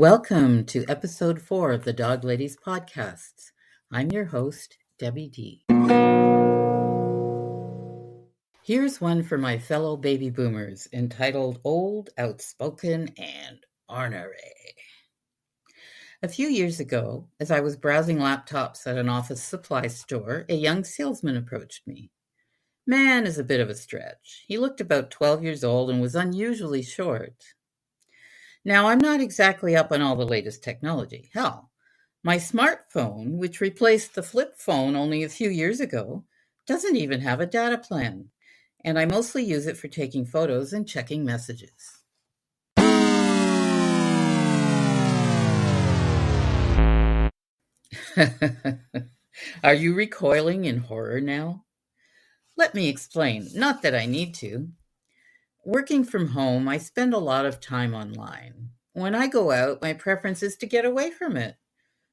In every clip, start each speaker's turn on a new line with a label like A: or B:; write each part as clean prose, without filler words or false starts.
A: Welcome to episode 4 of the Doglady'S podcasts. I'm your host, Debbie D. Here's one for my fellow baby boomers entitled Old, Outspoken, and Ornery. A few years ago, as I was browsing laptops at an office supply store, a young salesman approached me. Man is a bit of a stretch. He looked about 12 years old and was unusually short. Now, I'm not exactly up on all the latest technology. Hell, my smartphone, which replaced the flip phone only a few years ago, doesn't even have a data plan, and I mostly use it for taking photos and checking messages. Are you recoiling in horror now? Let me explain, not that I need to. Working from home, I spend a lot of time online. When I go out, my preference is to get away from it,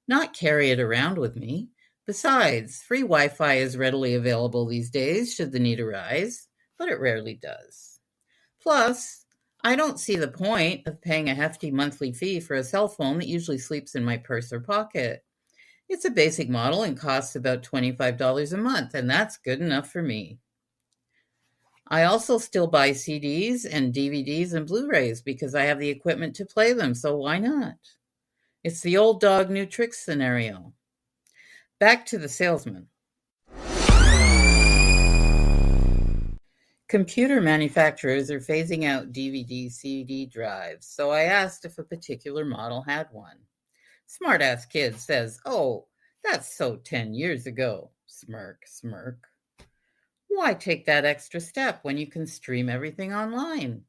A: not carry it around with me. Besides, free Wi-Fi is readily available these days should the need arise, but it rarely does. Plus, I don't see the point of paying a hefty monthly fee for a cell phone that usually sleeps in my purse or pocket. It's a basic model and costs about $25 a month, and that's good enough for me. I also still buy CDs and DVDs and Blu-rays because I have the equipment to play them, so why not? It's the old dog, new tricks scenario. Back to the salesman. Computer manufacturers are phasing out DVD CD drives, so I asked if a particular model had one. Smart-ass kid says, "Oh, that's so 10 years ago." Smirk, smirk. Why take that extra step when you can stream everything online?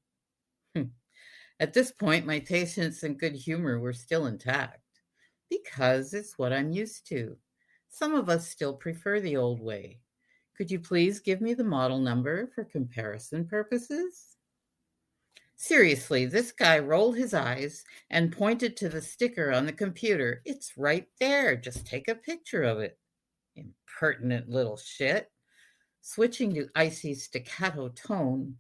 A: At this point, my patience and good humor were still intact, because it's what I'm used to. Some of us still prefer the old way. Could you please give me the model number for comparison purposes? Seriously, this guy rolled his eyes and pointed to the sticker on the computer. It's right there. Just take a picture of it. Impertinent little shit. Switching to icy staccato tone,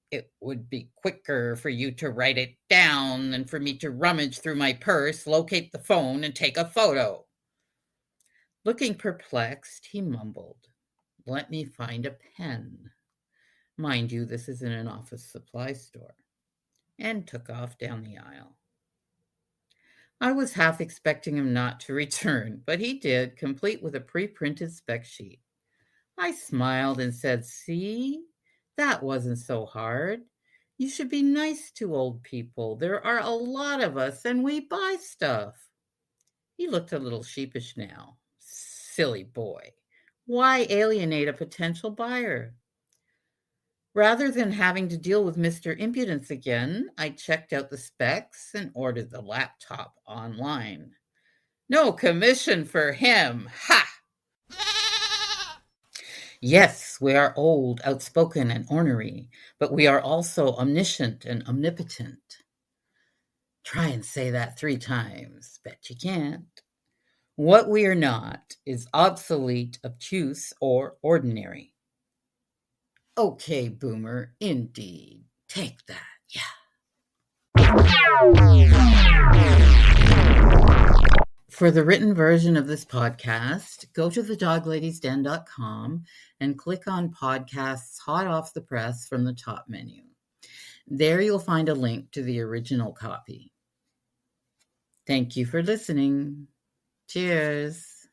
A: "It would be quicker for you to write it down than for me to rummage through my purse, locate the phone, and take a photo." Looking perplexed, he mumbled, "Let me find a pen." Mind you, this is in an office supply store. And took off down the aisle. I was half expecting him not to return, but he did, complete with a pre-printed spec sheet. I smiled and said, "See? That wasn't so hard. You should be nice to old people. There are a lot of us, and we buy stuff." He looked a little sheepish now. Silly boy. Why alienate a potential buyer? Rather than having to deal with Mr. Impudence again, I checked out the specs and ordered the laptop online. No commission for him. Ha! Yes, we are old, outspoken, and ornery, but we are also omniscient and omnipotent. Try and say that 3 times. Bet you can't. What we are not is obsolete, obtuse, or ordinary. Okay, boomer, indeed. Take that, yeah. For the written version of this podcast, go to thedoglady'sden.com and click on podcasts hot off the press from the top menu. There you'll find a link to the original copy. Thank you for listening. Cheers.